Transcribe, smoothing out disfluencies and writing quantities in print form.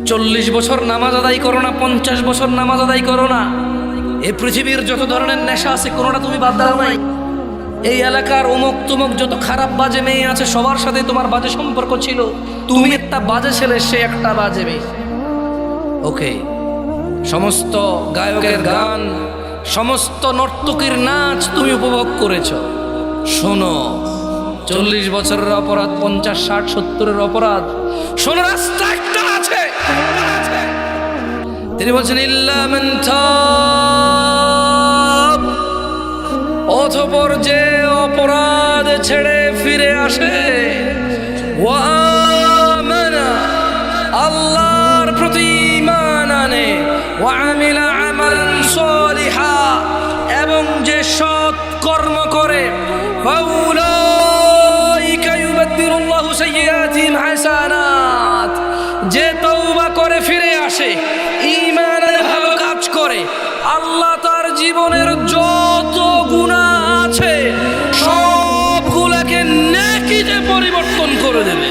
40 বছর নামাজ আদায় করো না, 50 বছর নামাজ আদায় করো না, এই পৃথিবীর যত ধরনের নেশা আছে কোনোটা তুমি বাদ দাও নাই। এই এলাকার অমুক তুমুক যত খারাপ বাজে মেয়ে আছে সবার সাথে তোমার বাজে সম্পর্ক ছিল। তুমি একটা বাজে ছেলে, সে একটা বাজে মেয়ে। ওকে, সমস্ত গায়কের গান, সমস্ত নর্তকীর নাচ তুমি উপভোগ করেছো। শোনো, 40 বছরের অপরাধ, 50, 60, 70-এর অপরাধ। শোনো, রাস্তা একটা আছে। তিনি বলছেন ইল্লা মান তাব, অতঃপর যে অপরাধ ছেড়ে ফিরে আসে, ওয়া আমানা, আল্লাহর প্রতি ঈমান আনে, ওয়া আমিলা আমালান সালিহা, এবং যে সৎ কর্ম করে, ফাউলাইকা ইউবাদদিলুল্লাহু সাইয়্যাতিহিম হাসানাত, যে তওবা করে ফিরে আসে, ঈমানের ভালো কাজ করে, আল্লাহ তার জীবনের যত গুনাহ আছে সবগুলোকে নেকিতে পরিবর্তন করে দেবে।